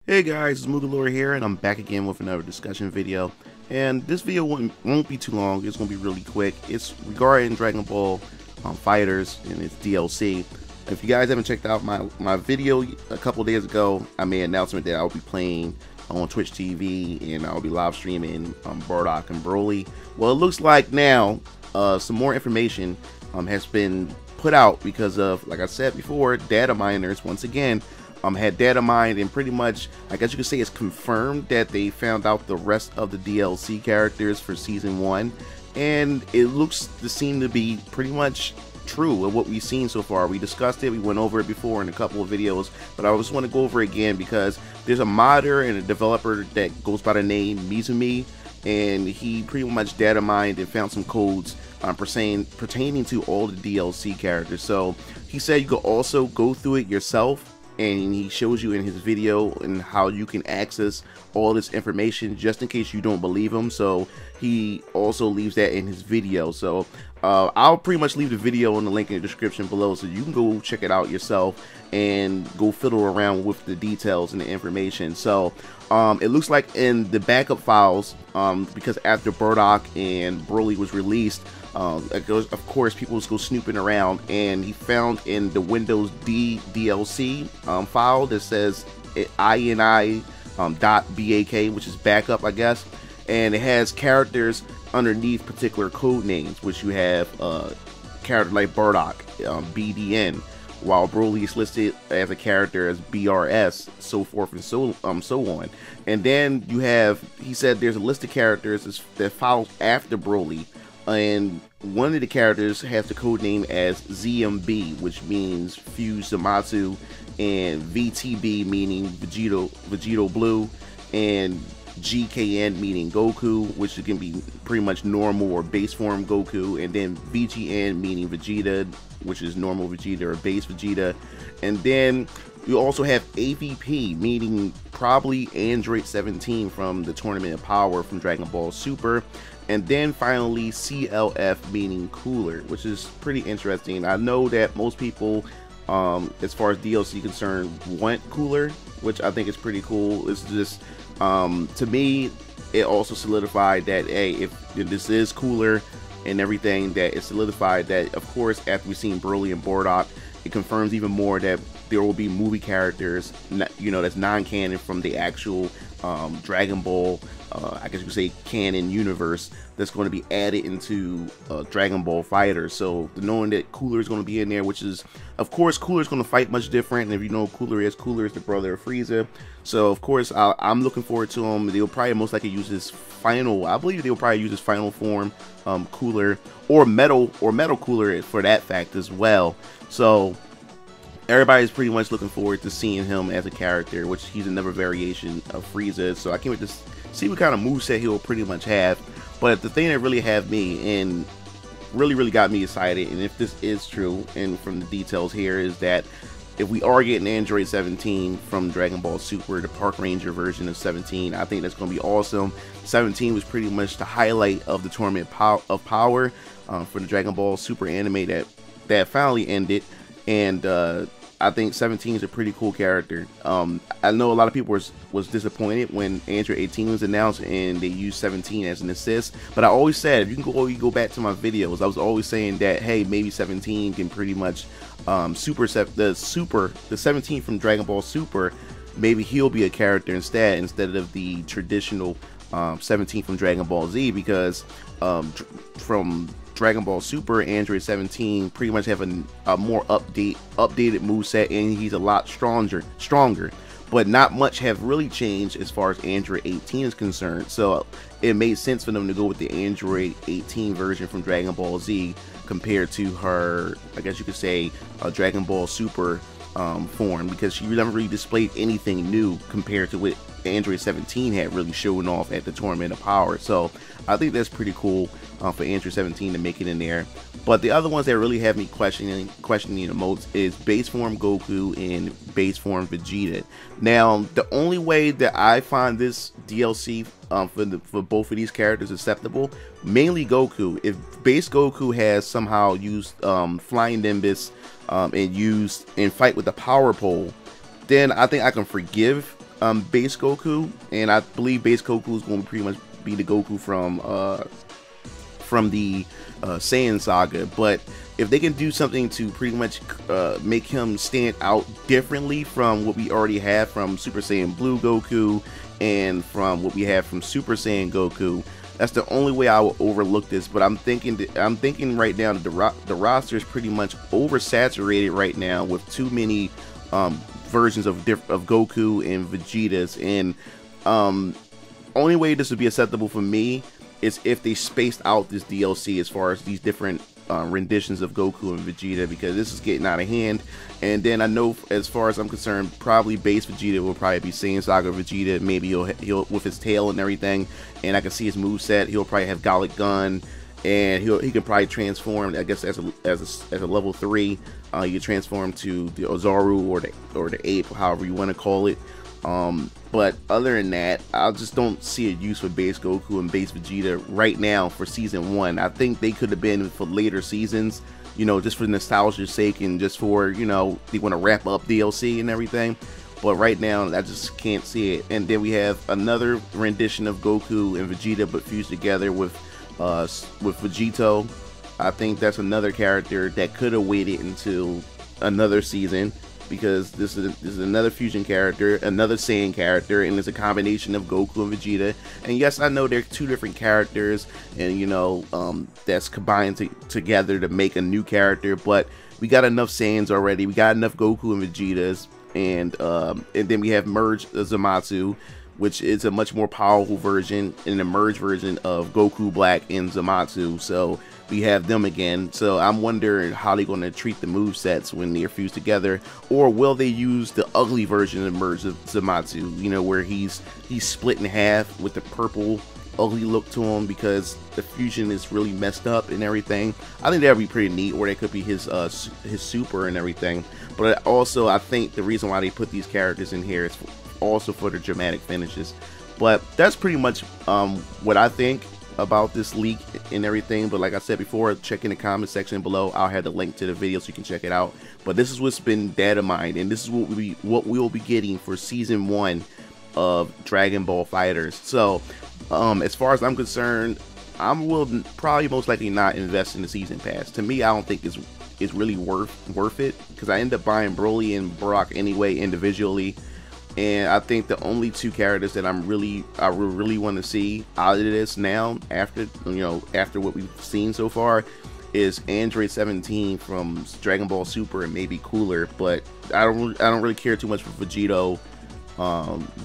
Hey guys, it's Moogalore here, and I'm back again with another discussion video. And this video won't be too long. It's going to be really quick. It's regarding Dragon Ball FighterZ and its DLC. If you guys haven't checked out my video a couple days ago, I made an announcement that I'll be playing on Twitch TV and I'll be live streaming Bardock and Broly. Well, it looks like now some more information has been put out because of, like I said before, data miners once again had data mined, and pretty much, I guess you could say, it's confirmed that they found out the rest of the DLC characters for season 1, and it looks to seem to be pretty much true of what we've seen so far. We discussed it, we went over it before in a couple of videos, but I just want to go over it again because there's a modder and a developer that goes by the name Mizumi, and he pretty much data mined and found some codes pertaining to all the DLC characters. So he said you could also go through it yourself, and he shows you in his video and how you can access all this information just in case you don't believe him. So he also leaves that in his video. So I'll pretty much leave the video in the link in the description below so you can go check it out yourself and go fiddle around with the details and the information. So it looks like in the backup files, because after Bardock and Broly was released, of course people was go snooping around, and he found in the Windows D DLC file that says ini .bak, which is backup, I guess, and it has characters underneath particular code names, which you have character like Bardock, BDN, while Broly is listed as a character as BRS, so forth and so on. And then you have, he said there's a list of characters that follows after Broly, and one of the characters has the code name as ZMB, which means Fuse Zamasu, and VTB meaning Vegito Blue, and GKN meaning Goku, which can be pretty much normal or base form Goku, and then VGN meaning Vegeta, which is normal Vegeta or base Vegeta. And then you also have AVP, meaning probably Android 17 from the Tournament of Power from Dragon Ball Super. And then finally CLF, meaning Cooler, which is pretty interesting. I know that most people, as far as DLC concerned, want Cooler, which I think is pretty cool. It's just, to me, it also solidified that, hey, if this is Cooler and everything, that it solidified that, of course, after we've seen Broly and Bardock, it confirms even more that there will be movie characters, you know, that's non-canon from the actual Dragon Ball, I guess you could say, canon universe, that's going to be added into Dragon Ball FighterZ. So knowing that Cooler is going to be in there, which is, of course, Cooler is going to fight much different. And if you know who Cooler is the brother of Frieza. So of course I'm looking forward to him. They'll probably most likely use his final, I believe they'll probably use his final form, Cooler, or Metal Cooler for that fact as well. So everybody's pretty much looking forward to seeing him as a character, which he's another variation of Frieza. So I can't wait to see what kind of moveset he'll pretty much have. But the thing that really had me and really got me excited, and if this is true and from the details here, is that if we are getting Android 17 from Dragon Ball Super, the Park Ranger version of 17, I think that's going to be awesome. 17 was pretty much the highlight of the Tournament of Power for the Dragon Ball Super anime that finally ended, and I think 17 is a pretty cool character. I know a lot of people was disappointed when Android 18 was announced and they used 17 as an assist, but I always said, if you can go back to my videos, I was always saying that, hey, maybe 17 can pretty much the 17 from Dragon Ball Super, maybe he'll be a character instead of the traditional 17 from Dragon Ball Z, because from Dragon Ball Super, Android 17 pretty much have a more updated moveset, and he's a lot stronger, but not much have really changed as far as Android 18 is concerned. So it made sense for them to go with the Android 18 version from Dragon Ball Z compared to her, I guess you could say, Dragon Ball Super form, because she never really displayed anything new compared to what Android 17 had really shown off at the Tournament of Power. So I think that's pretty cool for Android 17 to make it in there. But the other ones that really have me questioning the most is base form Goku and base form Vegeta. Now, the only way that I find this DLC for both of these characters acceptable, mainly Goku, if base Goku has somehow used Flying Nimbus and used and fight with the Power Pole, then I think I can forgive base Goku, and I believe base Goku is going to pretty much be the Goku from the Saiyan saga. But if they can do something to pretty much make him stand out differently from what we already have from Super Saiyan Blue Goku and from what we have from Super Saiyan Goku, that's the only way I will overlook this. But I'm thinking right now that the roster is pretty much oversaturated right now with too many versions of Goku and Vegeta's, and only way this would be acceptable for me is if they spaced out this DLC as far as these different renditions of Goku and Vegeta, because this is getting out of hand. And then I know, as far as I'm concerned, probably base Vegeta will probably be Saiyan Saga Vegeta. Maybe he'll with his tail and everything, and I can see his moveset. He'll probably have Galick Gun, and he can probably transform, I guess, as a level 3. You can transform to the Ozaru or the Ape, however you want to call it. But other than that, I just don't see a use for base Goku and base Vegeta right now for season 1. I think they could have been for later seasons, you know, just for nostalgia's sake and just for, you know, they want to wrap up DLC and everything. But right now, I just can't see it. And then we have another rendition of Goku and Vegeta, but fused together with Vegito. I think that's another character that could have waited until another season, because this is another fusion character, another Saiyan character, and it's a combination of Goku and Vegeta. And yes, I know they're two different characters, and you know, that's combined together to make a new character. But we got enough Saiyans already. We got enough Goku and Vegetas, and then we have merged Zamasu, which is a much more powerful version, and a merged version of Goku Black and Zamasu. So we have them again. So I'm wondering how they're going to treat the movesets when they're fused together, or will they use the ugly version of merged Zamasu, you know, where he's split in half with the purple ugly look to him because the fusion is really messed up and everything. I think that would be pretty neat, or that could be his super and everything. But also, I think the reason why they put these characters in here is also for the dramatic finishes. But that's pretty much what I think about this leak and everything. But like I said before, check in the comment section below. I'll have the link to the video so you can check it out. But this is what's been data mined, and this is what we will be getting for season 1 of Dragon Ball FighterZ. So as far as I'm concerned, I will probably most likely not invest in the season pass. To me, I don't think it's really worth it, because I end up buying Broly and Brock anyway individually. And I think the only two characters that I really want to see out of this now, after what we've seen so far, is Android 17 from Dragon Ball Super and maybe Cooler. But I don't really care too much for Vegito,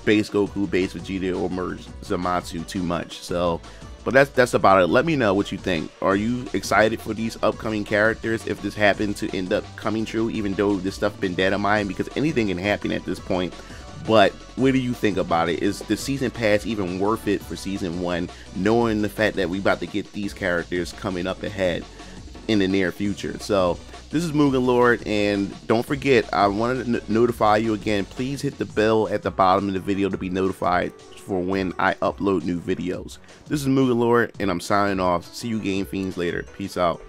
base Goku, base Vegeta, or merge Zamasu too much. So, but that's about it. Let me know what you think. Are you excited for these upcoming characters if this happened to end up coming true, even though this stuff been data mined? Because anything can happen at this point. But what do you think about it? Is the season pass even worth it for season 1, knowing the fact that we about to get these characters coming up ahead in the near future? So this is Mugen Lord, and don't forget, I wanted to notify you again. Please hit the bell at the bottom of the video to be notified for when I upload new videos. This is Mugen Lord, and I'm signing off. See you Game Fiends later. Peace out.